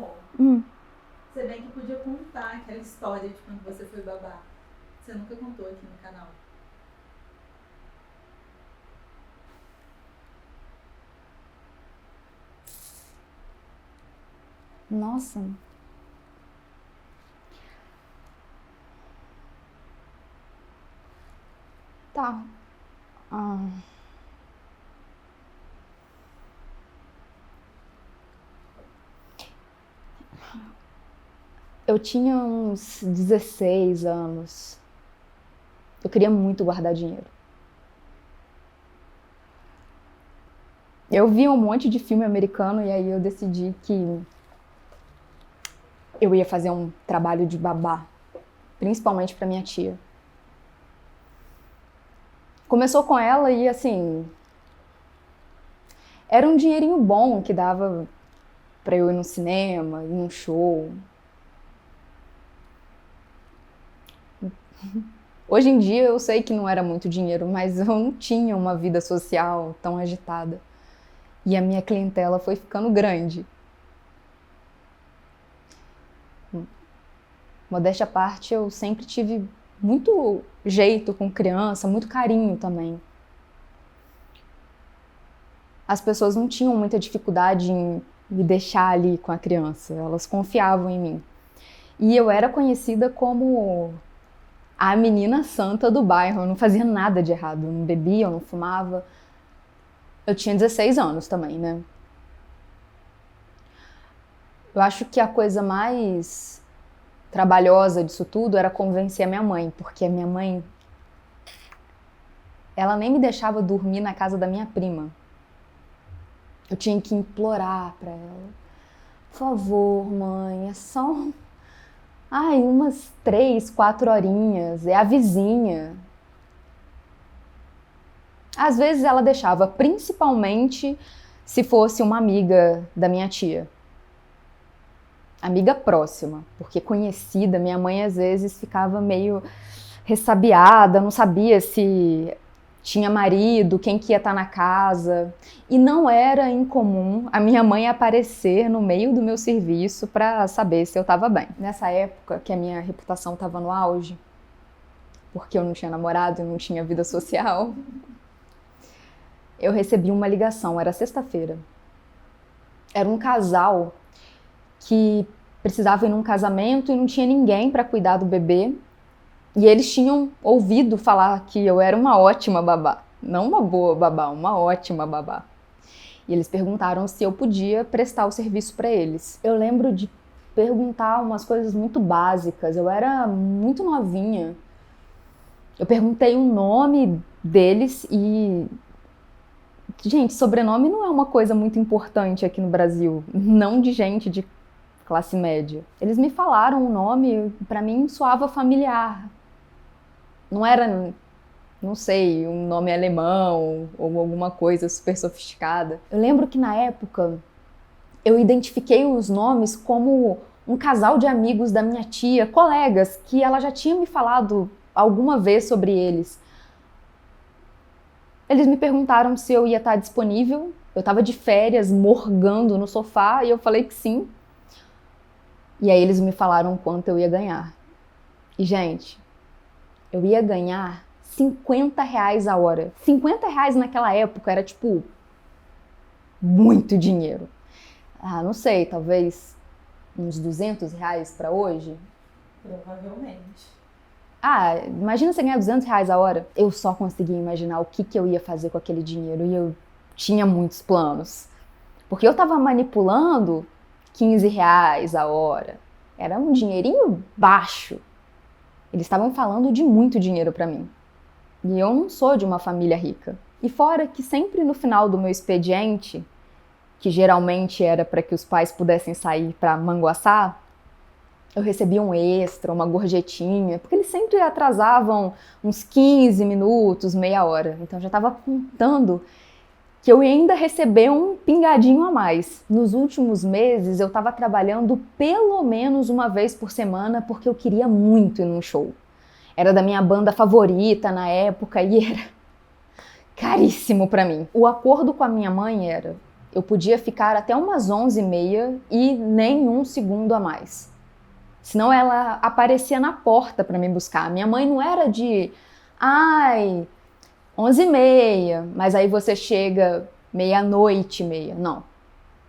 amor. Hum. Você bem que podia contar aquela história de quando você foi babá. Você nunca contou aqui no canal. Nossa. Tá. Ah. Eu tinha uns 16 anos. Eu queria muito guardar dinheiro. Eu vi um monte de filme americano e aí eu decidi que eu ia fazer um trabalho de babá, principalmente para minha tia. Começou com ela e assim, era um dinheirinho bom que dava para eu ir no cinema, ir num show. Hoje em dia eu sei que não era muito dinheiro, mas eu não tinha uma vida social tão agitada. E a minha clientela foi ficando grande. Modéstia à parte, eu sempre tive muito jeito com criança, muito carinho também. As pessoas não tinham muita dificuldade em me deixar ali com a criança, elas confiavam em mim. E eu era conhecida como a menina santa do bairro, eu não fazia nada de errado, eu não bebia, eu não fumava. Eu tinha 16 anos também, né? Eu acho que a coisa mais trabalhosa disso tudo era convencer a minha mãe, porque a minha mãe, ela nem me deixava dormir na casa da minha prima. Eu tinha que implorar pra ela. Por favor, mãe, é só umas 3, 4 horinhas, é a vizinha. Às vezes ela deixava, principalmente se fosse uma amiga da minha tia. Amiga próxima, porque conhecida, minha mãe às vezes ficava meio ressabiada, não sabia se tinha marido, quem que ia estar na casa. E não era incomum a minha mãe aparecer no meio do meu serviço para saber se eu estava bem. Nessa época que a minha reputação estava no auge, porque eu não tinha namorado e não tinha vida social, eu recebi uma ligação, era sexta-feira. Era um casal que precisava ir num casamento e não tinha ninguém para cuidar do bebê. E eles tinham ouvido falar que eu era uma ótima babá. Não uma boa babá, uma ótima babá. E eles perguntaram se eu podia prestar o serviço para eles. Eu lembro de perguntar umas coisas muito básicas. Eu era muito novinha. Eu perguntei o nome deles e... Gente, sobrenome não é uma coisa muito importante aqui no Brasil. Não de gente de classe média. Eles me falaram o nome, para mim soava familiar. Não era, não sei, um nome alemão ou alguma coisa super sofisticada. Eu lembro que na época eu identifiquei os nomes como um casal de amigos da minha tia, colegas, que ela já tinha me falado alguma vez sobre eles. Eles me perguntaram se eu ia estar disponível. Eu estava de férias, morgando no sofá, e eu falei que sim. E aí eles me falaram quanto eu ia ganhar. E, gente, eu ia ganhar R$ 50 a hora. R$ 50 naquela época era, tipo, muito dinheiro. Não sei, talvez uns R$ 200 para hoje. Provavelmente. Imagina você ganhar R$ 200 a hora. Eu só conseguia imaginar o que eu ia fazer com aquele dinheiro e eu tinha muitos planos. Porque eu tava manipulando R$ 15 a hora. Era um dinheirinho baixo. Eles estavam falando de muito dinheiro para mim. E eu não sou de uma família rica. E fora que sempre no final do meu expediente, que geralmente era para que os pais pudessem sair para manguaçar, eu recebia um extra, uma gorjetinha, porque eles sempre atrasavam uns 15 minutos, meia hora. Então eu já estava contando que eu ia ainda receber um pingadinho a mais. Nos últimos meses eu estava trabalhando pelo menos uma vez por semana porque eu queria muito ir num show. Era da minha banda favorita na época e era caríssimo para mim. O acordo com a minha mãe era: Eu podia ficar até umas 11h30 e nem um segundo a mais. Senão ela aparecia na porta para me buscar. Minha mãe não era de, 11h30, mas aí você chega meia-noite e meia. Não,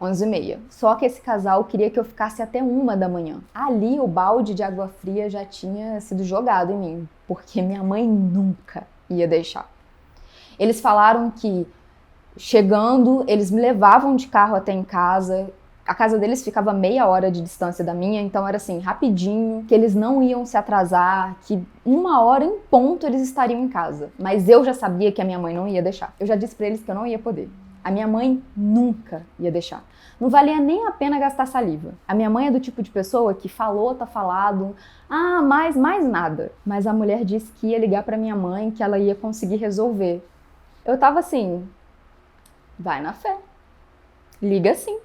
11h30. Só que esse casal queria que eu ficasse até 1h da manhã. Ali o balde de água fria já tinha sido jogado em mim, porque minha mãe nunca ia deixar. Eles falaram que chegando, eles me levavam de carro até em casa. A casa deles ficava meia hora de distância da minha, então era assim, rapidinho, que eles não iam se atrasar, que 1h em ponto eles estariam em casa. Mas eu já sabia que a minha mãe não ia deixar. Eu já disse pra eles que eu não ia poder. A minha mãe nunca ia deixar. Não valia nem a pena gastar saliva. A minha mãe é do tipo de pessoa que falou, tá falado, mais nada. Mas a mulher disse que ia ligar pra minha mãe, que ela ia conseguir resolver. Eu tava assim, vai na fé, liga sim.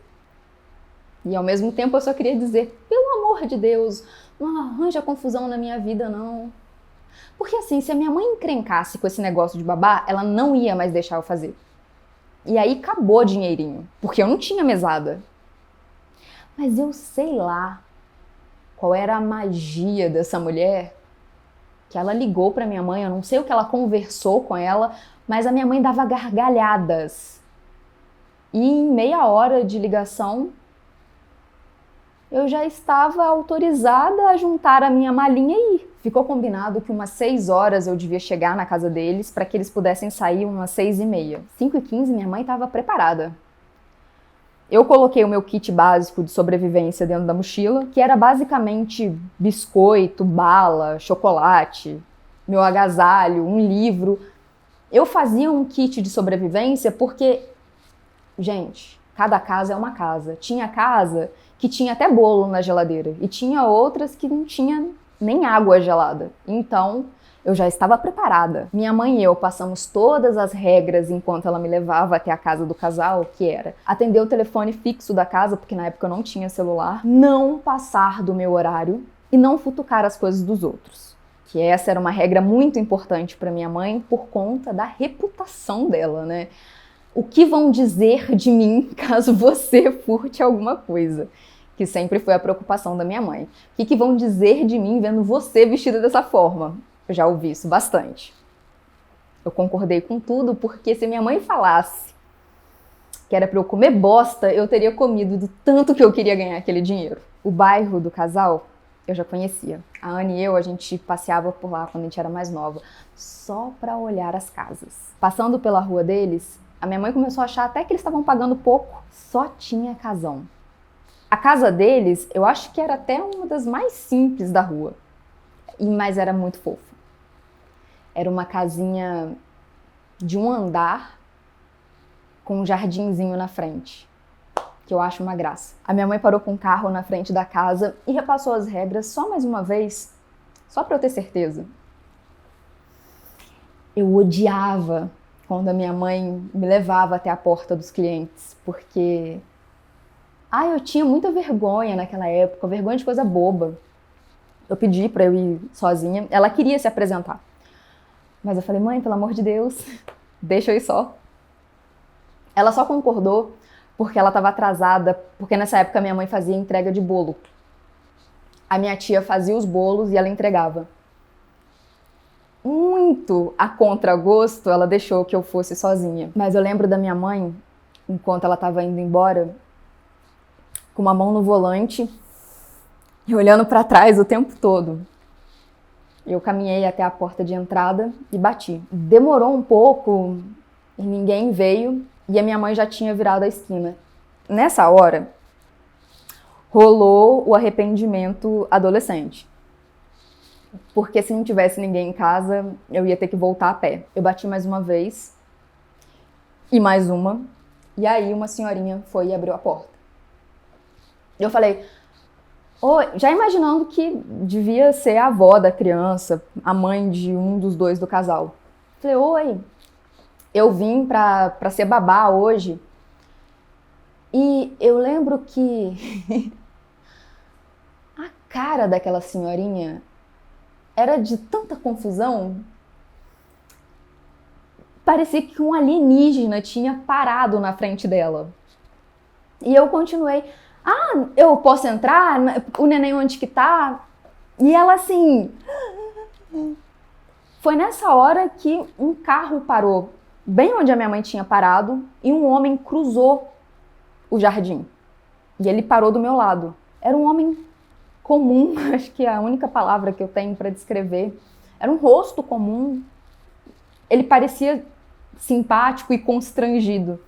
E ao mesmo tempo eu só queria dizer, pelo amor de Deus, não arranja confusão na minha vida não. Porque assim, se a minha mãe encrencasse com esse negócio de babá, ela não ia mais deixar eu fazer. E aí acabou o dinheirinho, porque eu não tinha mesada. Mas eu sei lá qual era a magia dessa mulher, que ela ligou pra minha mãe, eu não sei o que ela conversou com ela, mas a minha mãe dava gargalhadas. E em meia hora de ligação, eu já estava autorizada a juntar a minha malinha e ir. Ficou combinado que umas 6 horas eu devia chegar na casa deles para que eles pudessem sair umas 6h30. 5h15 minha mãe estava preparada. Eu coloquei o meu kit básico de sobrevivência dentro da mochila, que era basicamente biscoito, bala, chocolate, meu agasalho, um livro. Eu fazia um kit de sobrevivência porque, gente, cada casa é uma casa. Tinha casa que tinha até bolo na geladeira e tinha outras que não tinha nem água gelada. Então, eu já estava preparada. Minha mãe e eu passamos todas as regras enquanto ela me levava até a casa do casal, que era atender o telefone fixo da casa, porque na época eu não tinha celular, não passar do meu horário e não futucar as coisas dos outros. Que essa era uma regra muito importante para minha mãe por conta da reputação dela, né? O que vão dizer de mim caso você furte alguma coisa? Que sempre foi a preocupação da minha mãe. O que vão dizer de mim vendo você vestida dessa forma? Eu já ouvi isso bastante. Eu concordei com tudo, porque se minha mãe falasse que era para eu comer bosta, eu teria comido do tanto que eu queria ganhar aquele dinheiro. O bairro do casal eu já conhecia. A Anne e eu, a gente passeava por lá quando a gente era mais nova, só para olhar as casas. Passando pela rua deles, a minha mãe começou a achar até que eles estavam pagando pouco. Só tinha casão. A casa deles, eu acho que era até uma das mais simples da rua, mas era muito fofa. Era uma casinha de um andar com um jardinzinho na frente, que eu acho uma graça. A minha mãe parou com o carro na frente da casa e repassou as regras só mais uma vez, só para eu ter certeza. Eu odiava quando a minha mãe me levava até a porta dos clientes, porque eu tinha muita vergonha naquela época, vergonha de coisa boba. Eu pedi pra eu ir sozinha, ela queria se apresentar. Mas eu falei, mãe, pelo amor de Deus, deixa eu ir só. Ela só concordou porque ela estava atrasada, porque nessa época minha mãe fazia entrega de bolo. A minha tia fazia os bolos e ela entregava. Muito a contragosto, ela deixou que eu fosse sozinha. Mas eu lembro da minha mãe, enquanto ela estava indo embora, com uma mão no volante e olhando para trás o tempo todo. Eu caminhei até a porta de entrada e bati. Demorou um pouco e ninguém veio e a minha mãe já tinha virado a esquina. Nessa hora, rolou o arrependimento adolescente. Porque se não tivesse ninguém em casa, eu ia ter que voltar a pé. Eu bati mais uma vez e mais uma, e aí uma senhorinha foi e abriu a porta. Eu falei, já imaginando que devia ser a avó da criança, a mãe de um dos dois do casal. Falei, oi, eu vim pra ser babá hoje. E eu lembro que a cara daquela senhorinha era de tanta confusão. Parecia que um alienígena tinha parado na frente dela. E eu continuei, eu posso entrar? O neném onde que tá? E ela assim... Foi nessa hora que um carro parou bem onde a minha mãe tinha parado e um homem cruzou o jardim. E ele parou do meu lado. Era um homem comum, acho que é a única palavra que eu tenho para descrever. Era um rosto comum. Ele parecia simpático e constrangido.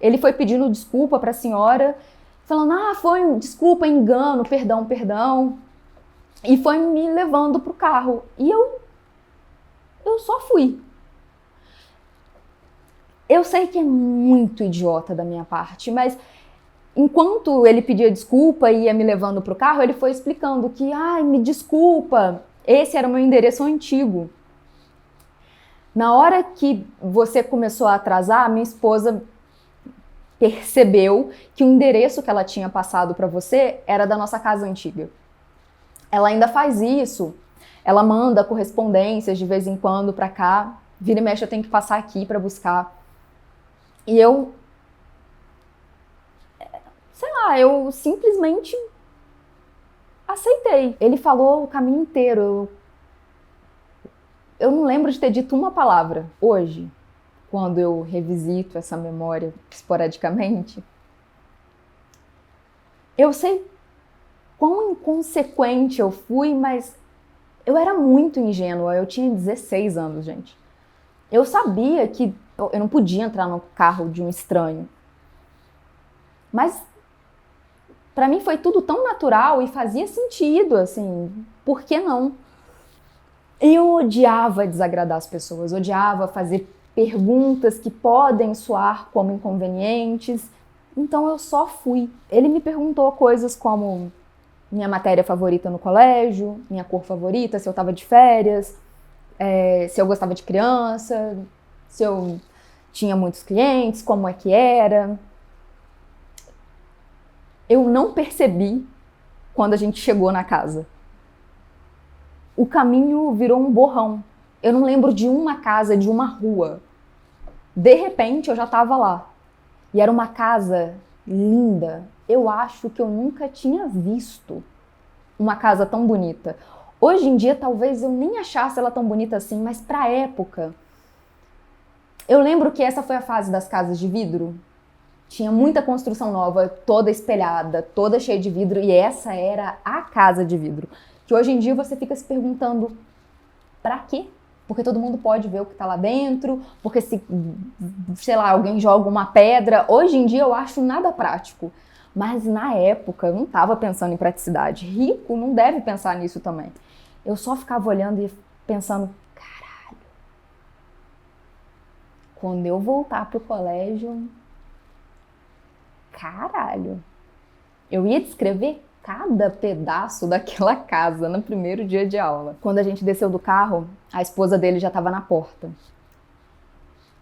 Ele foi pedindo desculpa para a senhora, falando, foi desculpa, engano, perdão. E foi me levando pro carro. E eu só fui. Eu sei que é muito idiota da minha parte, mas enquanto ele pedia desculpa e ia me levando pro carro, ele foi explicando que, me desculpa, esse era o meu endereço antigo. Na hora que você começou a atrasar, minha esposa percebeu que o endereço que ela tinha passado para você era da nossa casa antiga. Ela ainda faz isso, ela manda correspondências de vez em quando para cá, vira e mexe eu tenho que passar aqui para buscar. E eu simplesmente aceitei. Ele falou o caminho inteiro. Eu não lembro de ter dito uma palavra. Hoje, quando eu revisito essa memória esporadicamente, eu sei quão inconsequente eu fui, mas eu era muito ingênua. Eu tinha 16 anos, gente. Eu sabia que eu não podia entrar no carro de um estranho. Mas para mim foi tudo tão natural e fazia sentido, assim, por que não? Eu odiava desagradar as pessoas, odiava fazer perguntas que podem soar como inconvenientes, então eu só fui. Ele me perguntou coisas como minha matéria favorita no colégio, minha cor favorita, se eu estava de férias, se eu gostava de criança, se eu tinha muitos clientes, como é que era. Eu não percebi quando a gente chegou na casa. O caminho virou um borrão. Eu não lembro de uma casa, de uma rua. De repente, eu já estava lá. E era uma casa linda. Eu acho que eu nunca tinha visto uma casa tão bonita. Hoje em dia, talvez eu nem achasse ela tão bonita assim, mas para a época... Eu lembro que essa foi a fase das casas de vidro. Tinha muita construção nova, toda espelhada, toda cheia de vidro, e essa era a casa de vidro. Que hoje em dia você fica se perguntando, pra quê? Porque todo mundo pode ver o que tá lá dentro, porque se, sei lá, alguém joga uma pedra. Hoje em dia eu acho nada prático. Mas na época eu não tava pensando em praticidade. Rico não deve pensar nisso também. Eu só ficava olhando e pensando, caralho, quando eu voltar pro colégio... Caralho, eu ia descrever cada pedaço daquela casa no primeiro dia de aula. Quando a gente desceu do carro, a esposa dele já estava na porta.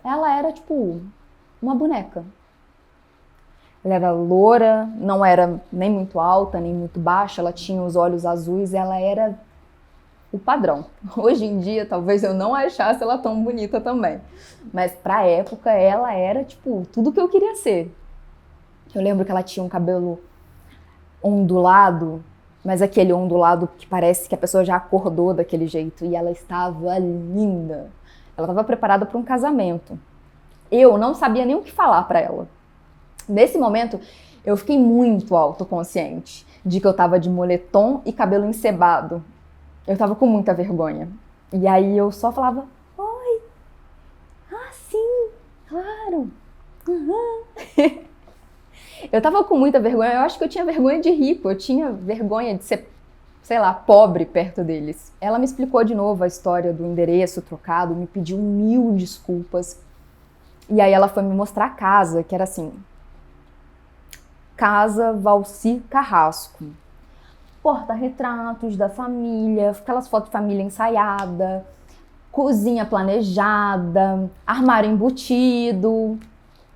Ela era tipo uma boneca. Ela era loura, não era nem muito alta, nem muito baixa, ela tinha os olhos azuis, ela era o padrão. Hoje em dia, talvez eu não achasse ela tão bonita também. Mas pra época, ela era tipo tudo que eu queria ser. Eu lembro que ela tinha um cabelo ondulado, mas aquele ondulado que parece que a pessoa já acordou daquele jeito. E ela estava linda. Ela estava preparada para um casamento. Eu não sabia nem o que falar para ela. Nesse momento, eu fiquei muito autoconsciente de que eu estava de moletom e cabelo encebado. Eu estava com muita vergonha. E aí eu só falava, oi, sim, claro, Eu tava com muita vergonha, eu acho que eu tinha vergonha de rico, eu tinha vergonha de ser, sei lá, pobre perto deles. Ela me explicou de novo a história do endereço trocado, me pediu 1000 desculpas. E aí ela foi me mostrar a casa, que era assim, Casa Valci Carrasco. Porta-retratos da família, aquelas fotos de família ensaiada, cozinha planejada, armário embutido,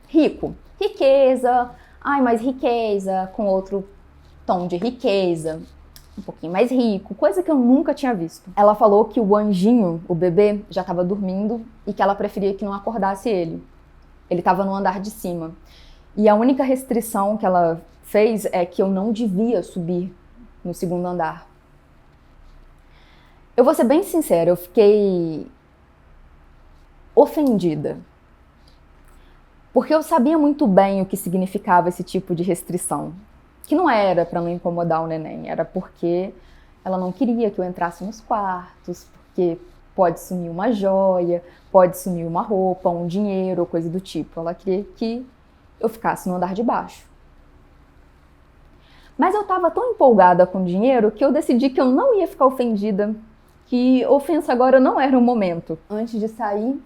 rico, riqueza... mas riqueza, com outro tom de riqueza, um pouquinho mais rico, coisa que eu nunca tinha visto. Ela falou que o anjinho, o bebê, já estava dormindo e que ela preferia que não acordasse ele. Ele estava no andar de cima. E a única restrição que ela fez é que eu não devia subir no segundo andar. Eu vou ser bem sincera, eu fiquei ofendida. Porque eu sabia muito bem o que significava esse tipo de restrição. Que não era para não incomodar o neném, era porque ela não queria que eu entrasse nos quartos, porque pode sumir uma joia, pode sumir uma roupa, um dinheiro, coisa do tipo. Ela queria que eu ficasse no andar de baixo. Mas eu estava tão empolgada com o dinheiro que eu decidi que eu não ia ficar ofendida, que ofensa agora não era o momento. Antes de sair,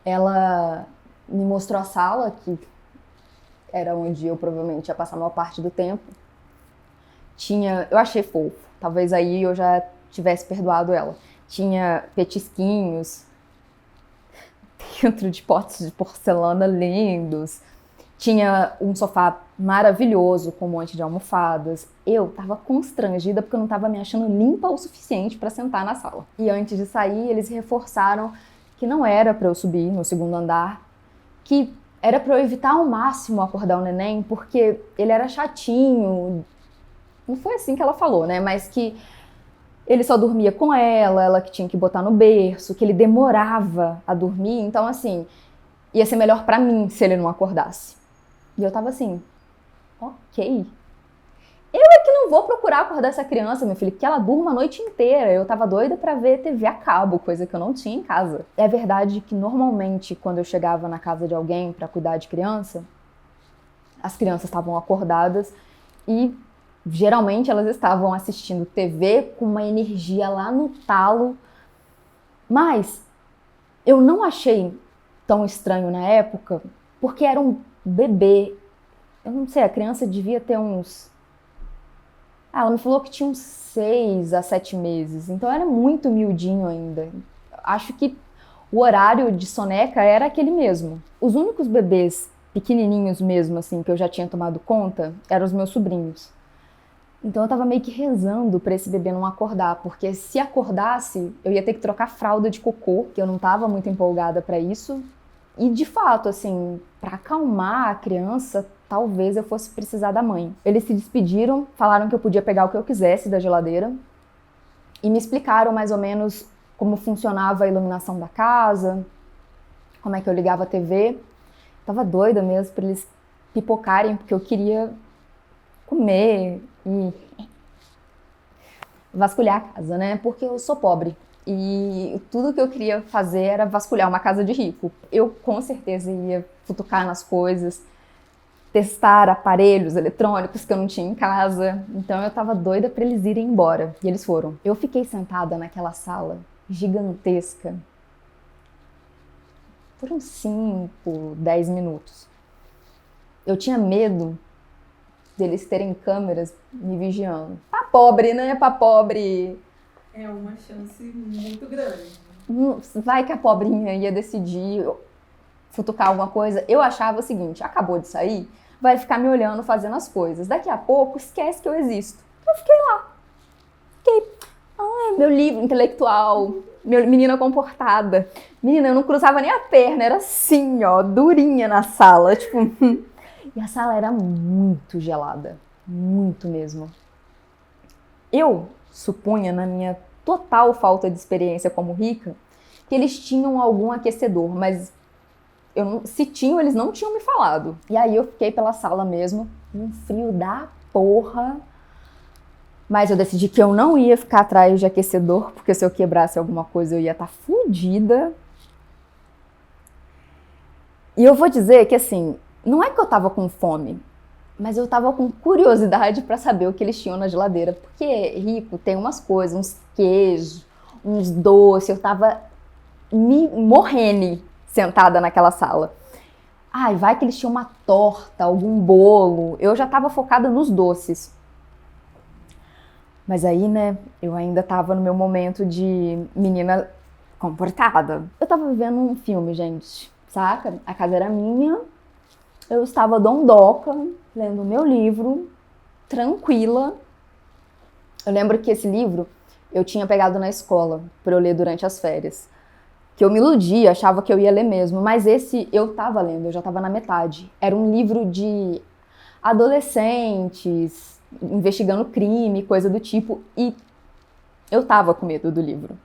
ela me mostrou a sala, que era onde eu provavelmente ia passar a maior parte do tempo. Eu achei fofo, talvez aí eu já tivesse perdoado ela. Tinha petisquinhos dentro de potes de porcelana lindos. Tinha um sofá maravilhoso com um monte de almofadas. Eu tava constrangida porque eu não tava me achando limpa o suficiente para sentar na sala. E antes de sair, eles reforçaram que não era para eu subir no segundo andar, que era para eu evitar ao máximo acordar o neném, porque ele era chatinho. Não foi assim que ela falou, né? Mas que ele só dormia com ela que tinha que botar no berço, que ele demorava a dormir. Então, assim, ia ser melhor para mim se ele não acordasse. E eu tava assim, ok. Eu é que não vou procurar acordar essa criança, meu filho, que ela durma a noite inteira. Eu tava doida pra ver TV a cabo, coisa que eu não tinha em casa. É verdade que normalmente quando eu chegava na casa de alguém pra cuidar de criança, as crianças estavam acordadas e geralmente elas estavam assistindo TV com uma energia lá no talo. Mas eu não achei tão estranho na época, porque era um bebê. Eu não sei, a criança devia ter uns... ela me falou que tinha uns 6 a 7 meses, então era muito miudinho ainda. Acho que o horário de soneca era aquele mesmo. Os únicos bebês pequenininhos mesmo, assim, que eu já tinha tomado conta, eram os meus sobrinhos. Então eu tava meio que rezando pra esse bebê não acordar, porque se acordasse, eu ia ter que trocar fralda de cocô, que eu não tava muito empolgada pra isso. E de fato, assim, pra acalmar a criança, talvez eu fosse precisar da mãe. Eles se despediram, falaram que eu podia pegar o que eu quisesse da geladeira e me explicaram mais ou menos como funcionava a iluminação da casa, como é que eu ligava a TV. Tava doida mesmo pra eles pipocarem, porque eu queria comer e vasculhar a casa, né? Porque eu sou pobre. E tudo que eu queria fazer era vasculhar uma casa de rico. Eu com certeza ia futucar nas coisas, testar aparelhos eletrônicos que eu não tinha em casa. Então eu tava doida pra eles irem embora. E eles foram. Eu fiquei sentada naquela sala gigantesca por uns 5, 10 minutos. Eu tinha medo deles terem câmeras me vigiando. Pra pobre, né? Pra pobre. É uma chance muito grande. Vai que a pobrinha ia decidir futucar alguma coisa. Eu achava o seguinte, acabou de sair, vai ficar me olhando fazendo as coisas. Daqui a pouco, esquece que eu existo. Eu fiquei lá. Meu livro intelectual, menina comportada. Menina, eu não cruzava nem a perna, era assim, ó, durinha na sala, tipo... E a sala era muito gelada, muito mesmo. Eu supunha, na minha total falta de experiência como rica, que eles tinham algum aquecedor, mas se tinham, eles não tinham me falado. E aí eu fiquei pela sala mesmo, um frio da porra. Mas eu decidi que eu não ia ficar atrás de aquecedor, porque se eu quebrasse alguma coisa eu ia estar fodida. E eu vou dizer que assim, não é que eu tava com fome, mas eu tava com curiosidade para saber o que eles tinham na geladeira. Porque rico tem umas coisas, uns queijos, uns doces. Eu tava me morrendo sentada naquela sala. Ai, vai que eles tinham uma torta, algum bolo. Eu já tava focada nos doces. Mas aí, né, eu ainda tava no meu momento de menina comportada. Eu tava vivendo um filme, gente, saca? A casa era minha. Eu estava dondoca, lendo o meu livro, tranquila. Eu lembro que esse livro eu tinha pegado na escola para eu ler durante as férias, que eu me iludi, achava que eu ia ler mesmo, mas esse eu tava lendo, eu já tava na metade. Era um livro de adolescentes, investigando crime, coisa do tipo, e eu tava com medo do livro.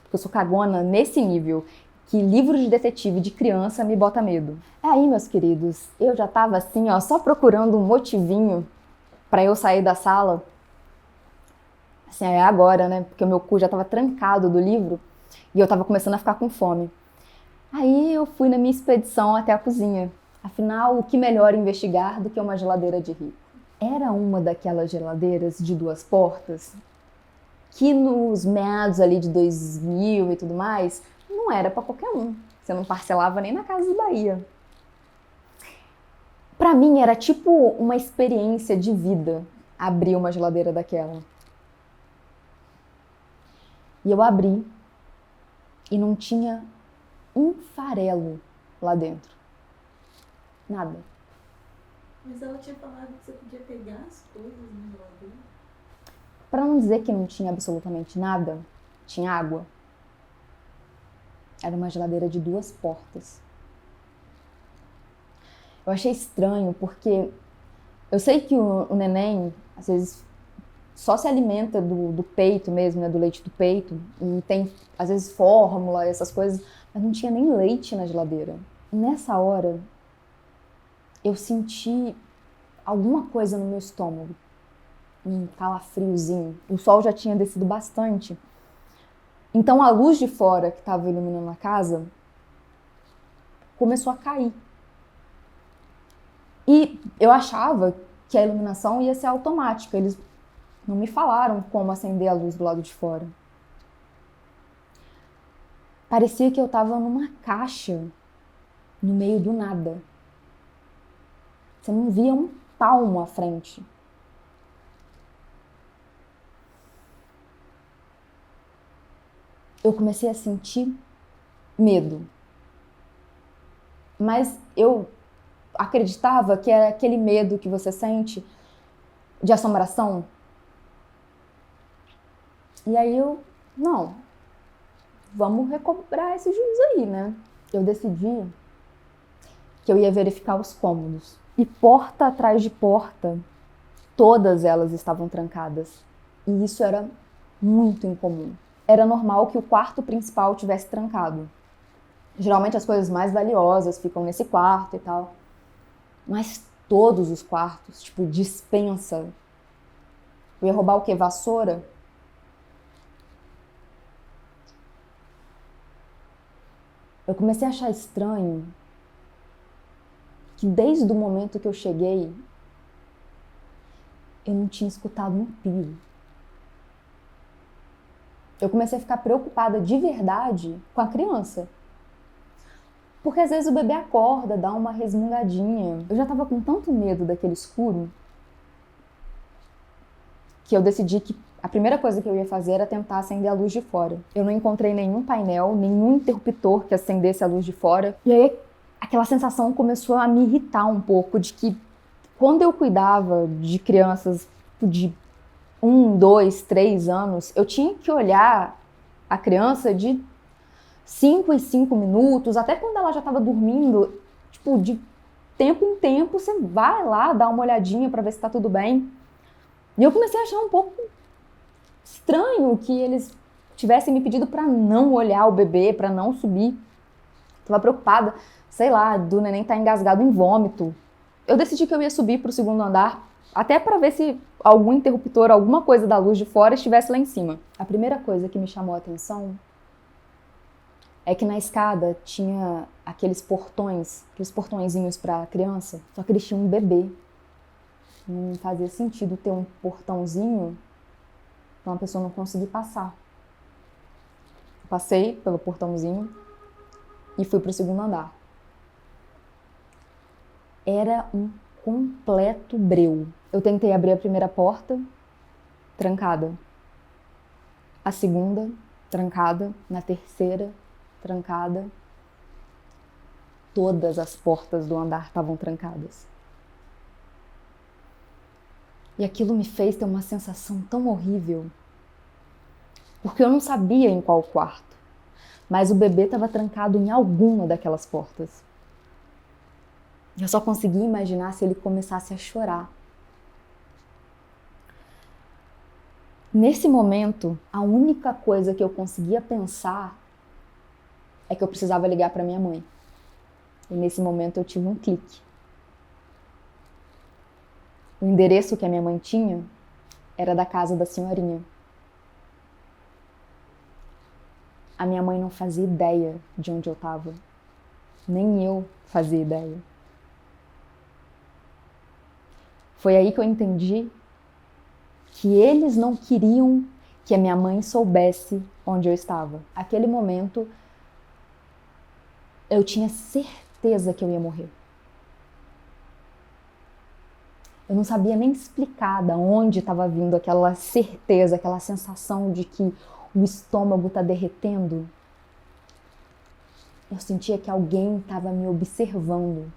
Porque eu sou cagona nesse nível, que livro de detetive de criança me bota medo. Aí, meus queridos, eu já tava assim, ó, só procurando um motivinho pra eu sair da sala. Assim, é agora, né? Porque o meu cu já tava trancado do livro e eu tava começando a ficar com fome. Aí eu fui na minha expedição até a cozinha. Afinal, o que melhor investigar do que uma geladeira de rico? Era uma daquelas geladeiras de 2 portas que nos meados ali de 2000 e tudo mais, não era para qualquer um. Você não parcelava nem na Casa Bahia. Para mim era tipo uma experiência de vida abrir uma geladeira daquela. E eu abri e não tinha um farelo lá dentro. Nada. Mas ela tinha falado que você podia pegar as coisas na geladeira. Para não dizer que não tinha absolutamente nada, tinha água. Era uma geladeira de 2 portas. Eu achei estranho porque eu sei que o neném, às vezes, só se alimenta do peito mesmo, né, do leite do peito, e tem, às vezes, fórmula, essas coisas, mas não tinha nem leite na geladeira. E nessa hora, eu senti alguma coisa no meu estômago, um calafriozinho. O sol já tinha descido bastante. Então a luz de fora que estava iluminando a casa começou a cair. E eu achava que a iluminação ia ser automática. Eles não me falaram como acender a luz do lado de fora. Parecia que eu estava numa caixa no meio do nada. Você não via um palmo à frente. Eu comecei a sentir medo. Mas eu acreditava que era aquele medo que você sente de assombração. E aí não, vamos recobrar esse juízo aí, né? Eu decidi que eu ia verificar os cômodos. E porta atrás de porta, todas elas estavam trancadas. E isso era muito incomum. Era normal que o quarto principal tivesse trancado. Geralmente as coisas mais valiosas ficam nesse quarto e tal. Mas todos os quartos, tipo, despensa. Eu ia roubar o quê? Vassoura? Eu comecei a achar estranho que desde o momento que eu cheguei, eu não tinha escutado um pio. Eu comecei a ficar preocupada de verdade com a criança. Porque às vezes o bebê acorda, dá uma resmungadinha. Eu já tava com tanto medo daquele escuro que eu decidi que a primeira coisa que eu ia fazer era tentar acender a luz de fora. Eu não encontrei nenhum painel, nenhum interruptor que acendesse a luz de fora. E aí aquela sensação começou a me irritar um pouco de que quando eu cuidava de crianças de 1, 2, 3 anos, eu tinha que olhar a criança de 5 em 5 minutos, até quando ela já estava dormindo, tipo, de tempo em tempo, você vai lá dar uma olhadinha para ver se tá tudo bem. E eu comecei a achar um pouco estranho que eles tivessem me pedido para não olhar o bebê, para não subir. Tava preocupada, sei lá, do neném tá engasgado em vômito. Eu decidi que eu ia subir pro 2º andar, até para ver se algum interruptor, alguma coisa da luz de fora estivesse lá em cima. A primeira coisa que me chamou a atenção é que na escada tinha aqueles portõezinhos para criança, só que eles tinham um bebê. Não fazia sentido ter um portãozinho para uma pessoa não conseguir passar. Eu passei pelo portãozinho e fui pro 2º andar. Era um completo breu. Eu tentei abrir a primeira porta, trancada. A segunda, trancada. Na terceira, trancada. Todas as portas do andar estavam trancadas. E aquilo me fez ter uma sensação tão horrível, porque eu não sabia em qual quarto. mas o bebê estava trancado em alguma daquelas portas. Eu só conseguia imaginar se ele começasse a chorar. Nesse momento, a única coisa que eu conseguia pensar é que eu precisava ligar para minha mãe. E nesse momento eu tive um clique. O endereço que a minha mãe tinha era da casa da senhorinha. A minha mãe não fazia ideia de onde eu estava. Nem eu fazia ideia. Foi aí que eu entendi que eles não queriam que a minha mãe soubesse onde eu estava. Naquele momento, eu tinha certeza que eu ia morrer. Eu não sabia nem explicar de onde estava vindo aquela certeza, aquela sensação de que o estômago está derretendo. Eu sentia que alguém estava me observando.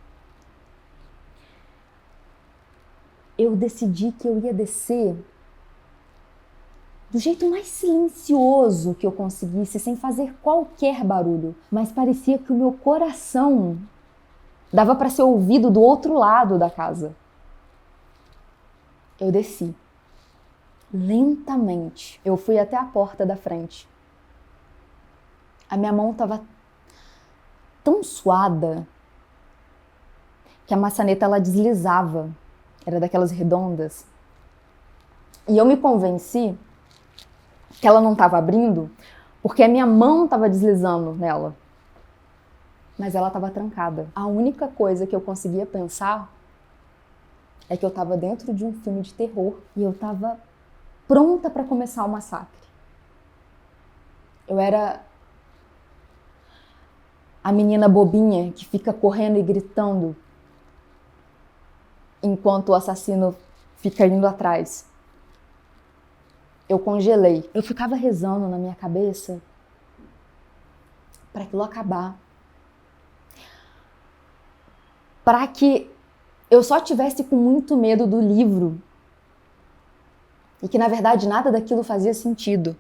Eu decidi que eu ia descer do jeito mais silencioso que eu conseguisse, sem fazer qualquer barulho. Mas parecia que o meu coração dava para ser ouvido do outro lado da casa. Eu desci. Lentamente. Eu fui até a porta da frente. A minha mão estava tão suada que a maçaneta ela deslizava. Era daquelas redondas. E eu me convenci que ela não estava abrindo porque a minha mão estava deslizando nela. Mas ela estava trancada. A única coisa que eu conseguia pensar é que eu estava dentro de um filme de terror e eu estava pronta para começar o massacre. Eu era a menina bobinha que fica correndo e gritando enquanto o assassino fica indo atrás. Eu congelei. Eu ficava rezando na minha cabeça para aquilo acabar. Para que eu só tivesse com muito medo do livro e que, na verdade, nada daquilo fazia sentido.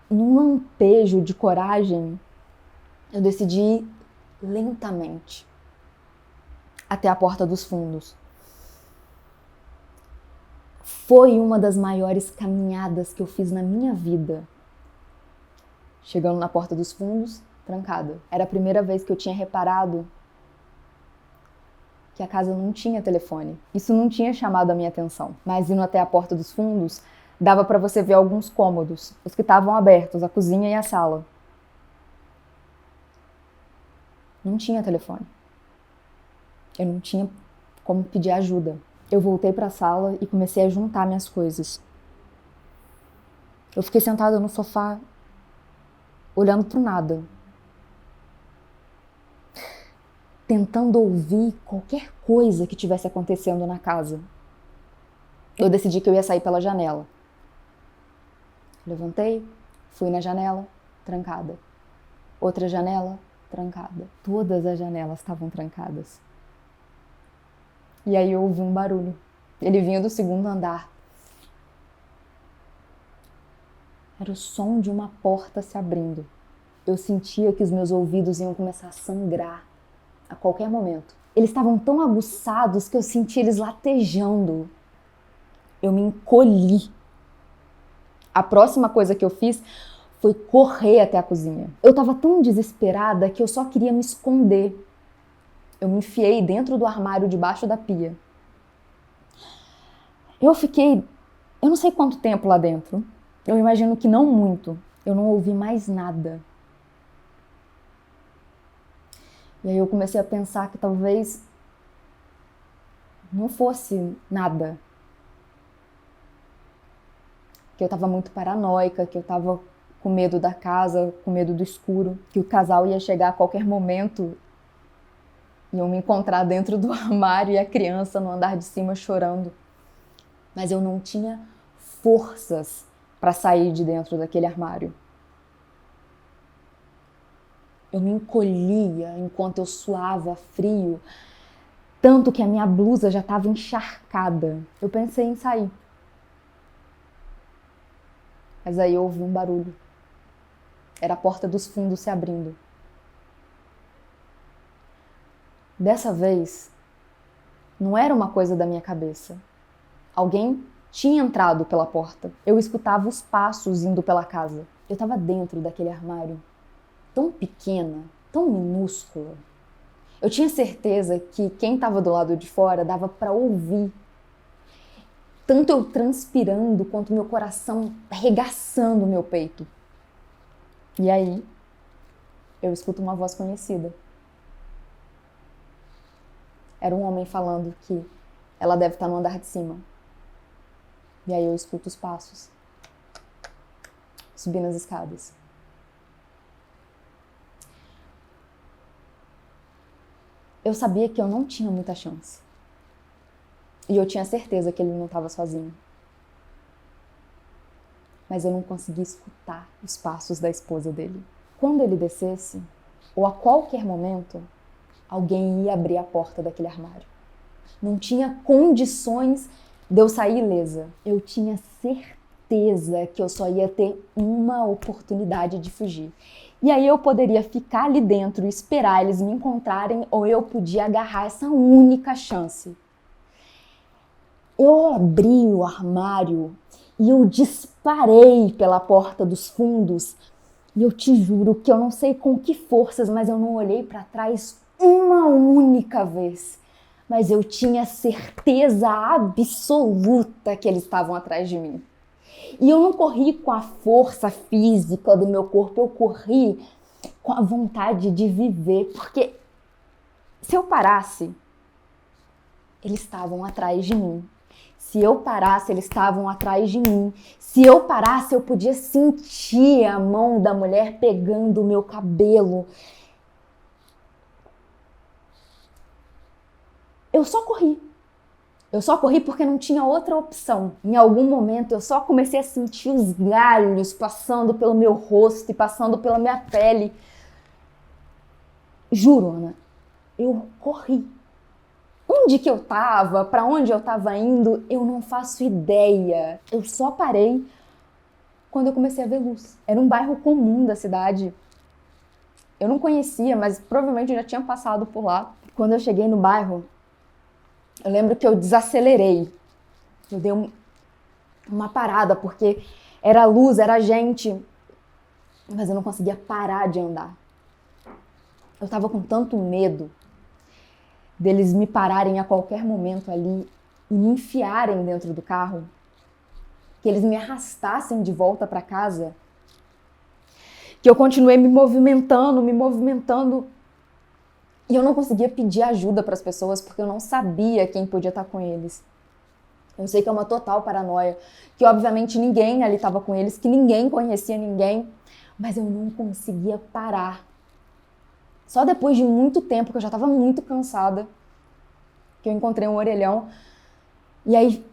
Num lampejo de coragem, eu decidi ir lentamente até a porta dos fundos. Foi uma das maiores caminhadas que eu fiz na minha vida. Chegando na porta dos fundos, trancada. Era a primeira vez que eu tinha reparado que a casa não tinha telefone. Isso não tinha chamado a minha atenção. Mas indo até a porta dos fundos, dava para você ver alguns cômodos, os que estavam abertos, a cozinha e a sala. Não tinha telefone. Eu não tinha como pedir ajuda. Eu voltei para a sala e comecei a juntar minhas coisas. Eu fiquei sentada no sofá, olhando para o nada, tentando ouvir qualquer coisa que estivesse acontecendo na casa. Eu decidi que eu ia sair pela janela. Levantei, fui na janela, trancada. Outra janela, trancada. Todas as janelas estavam trancadas. E aí eu ouvi um barulho. Ele vinha do segundo andar. Era o som de uma porta se abrindo. Eu sentia que os meus ouvidos iam começar a sangrar a qualquer momento. Eles estavam tão aguçados que eu senti eles latejando. Eu me encolhi. A próxima coisa que eu fiz foi correr até a cozinha. Eu estava tão desesperada que eu só queria me esconder. Eu me enfiei dentro do armário debaixo da pia. Eu fiquei, eu não sei quanto tempo lá dentro. Eu imagino que não muito. Eu não ouvi mais nada. E aí eu comecei a pensar que talvez não fosse nada. Que eu estava muito paranoica, que eu estava com medo da casa, com medo do escuro, que o casal ia chegar a qualquer momento e eu me encontrar dentro do armário e a criança no andar de cima chorando. Mas eu não tinha forças para sair de dentro daquele armário. Eu me encolhia enquanto eu suava frio, tanto que a minha blusa já estava encharcada. Eu pensei em sair. Mas aí eu ouvi um barulho. Era a porta dos fundos se abrindo. Dessa vez, não era uma coisa da minha cabeça. Alguém tinha entrado pela porta. Eu escutava os passos indo pela casa. Eu estava dentro daquele armário, tão pequena, tão minúscula. Eu tinha certeza que quem estava do lado de fora dava para ouvir. Tanto eu transpirando quanto meu coração arregaçando o meu peito. E aí, eu escuto uma voz conhecida. Era um homem falando que ela deve estar no andar de cima. E aí eu escuto os passos. Subindo as escadas. Eu sabia que eu não tinha muita chance. E eu tinha certeza que ele não estava sozinho. Mas eu não conseguia escutar os passos da esposa dele. Quando ele descesse, ou a qualquer momento, alguém ia abrir a porta daquele armário. Não tinha condições de eu sair ilesa. Eu tinha certeza que eu só ia ter uma oportunidade de fugir. E aí eu poderia ficar ali dentro e esperar eles me encontrarem, ou eu podia agarrar essa única chance. Eu abri o armário e eu disparei pela porta dos fundos. E eu te juro que eu não sei com que forças, mas eu não olhei para trás uma única vez. Mas eu tinha certeza absoluta que eles estavam atrás de mim. E eu não corri com a força física do meu corpo, eu corri com a vontade de viver. Porque se eu parasse, eles estavam atrás de mim. Se eu parasse, eles estavam atrás de mim. Se eu parasse, eu podia sentir a mão da mulher pegando o meu cabelo. Eu só corri. Eu só corri porque não tinha outra opção. Em algum momento, eu só comecei a sentir os galhos passando pelo meu rosto e passando pela minha pele. Juro, Ana, eu corri. Onde que eu tava, para onde eu tava indo, eu não faço ideia. Eu só parei quando eu comecei a ver luz. Era um bairro comum da cidade. Eu não conhecia, mas provavelmente eu já tinha passado por lá. Quando eu cheguei no bairro, eu lembro que eu desacelerei. Eu dei uma parada, porque era luz, era gente, mas eu não conseguia parar de andar. Eu tava com tanto medo deles me pararem a qualquer momento ali e me enfiarem dentro do carro, que eles me arrastassem de volta para casa, que eu continuei me movimentando, e eu não conseguia pedir ajuda para as pessoas porque eu não sabia quem podia estar com eles. Eu sei que é uma total paranoia, que obviamente ninguém ali estava com eles, que ninguém conhecia ninguém, mas eu não conseguia parar. Só depois de muito tempo, que eu já estava muito cansada, que eu encontrei um orelhão. E aí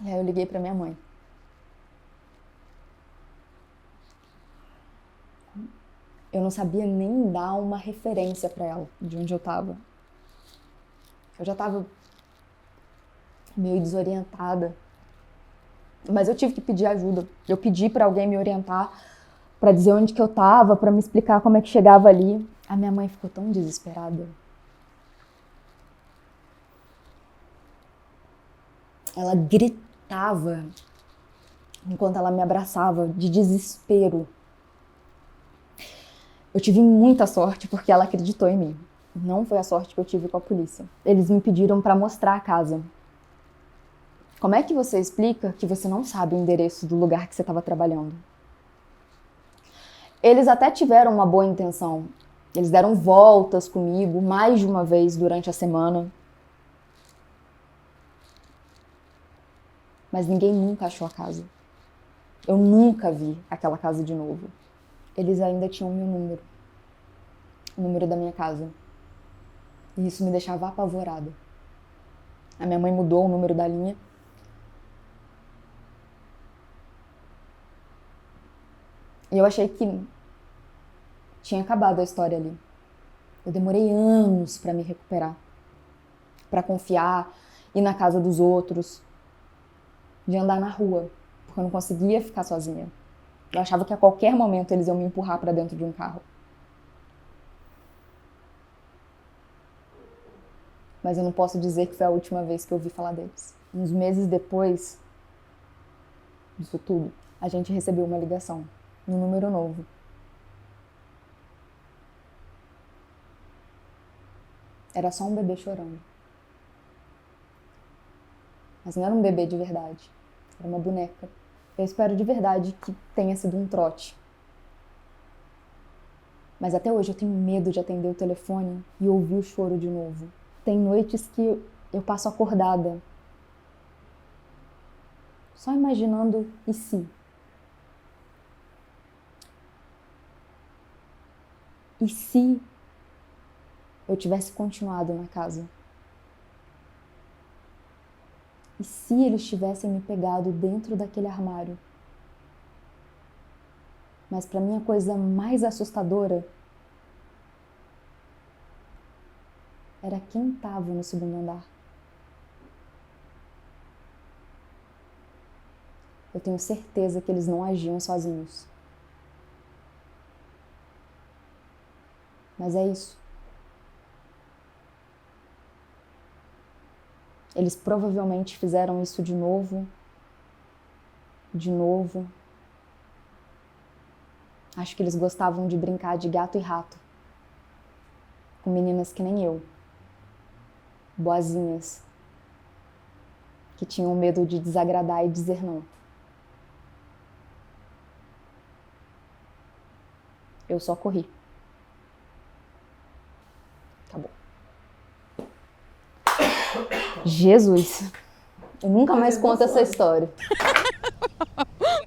eu liguei para minha mãe. Eu não sabia nem dar uma referência para ela de onde eu estava. Eu já estava meio desorientada. Mas eu tive que pedir ajuda. Eu pedi para alguém me orientar, para dizer onde que eu tava, para me explicar como é que chegava ali. A minha mãe ficou tão desesperada. Ela gritava enquanto ela me abraçava, de desespero. Eu tive muita sorte porque ela acreditou em mim. Não foi a sorte que eu tive com a polícia. Eles me pediram para mostrar a casa. Como é que você explica que você não sabe o endereço do lugar que você estava trabalhando? Eles até tiveram uma boa intenção. Eles deram voltas comigo mais de uma vez durante a semana. Mas ninguém nunca achou a casa. Eu nunca vi aquela casa de novo. Eles ainda tinham meu número. O número da minha casa. E isso me deixava apavorada. A minha mãe mudou o número da linha. E eu achei que tinha acabado a história ali. Eu demorei anos para me recuperar, para confiar, ir na casa dos outros. de andar na rua, porque eu não conseguia ficar sozinha. Eu achava que a qualquer momento eles iam me empurrar para dentro de um carro. Mas eu não posso dizer que foi a última vez que eu ouvi falar deles. Uns meses depois disso tudo, a gente recebeu uma ligação, num número novo. Era só um bebê chorando. Mas não era um bebê de verdade, era uma boneca. Eu espero de verdade que tenha sido um trote. Mas até hoje eu tenho medo de atender o telefone e ouvir o choro de novo. Tem noites que eu passo acordada, só imaginando e se. E se eu tivesse continuado na casa? E se eles tivessem me pegado dentro daquele armário? Mas para mim a coisa mais assustadora era quem estava no segundo andar. Eu tenho certeza que eles não agiam sozinhos. Mas é isso. Eles provavelmente fizeram isso de novo. Acho que eles gostavam de brincar de gato e rato. Com meninas que nem eu. Boazinhas. Que tinham medo de desagradar e dizer não. Eu só corri. Acabou. Jesus, eu nunca mais conto essa história.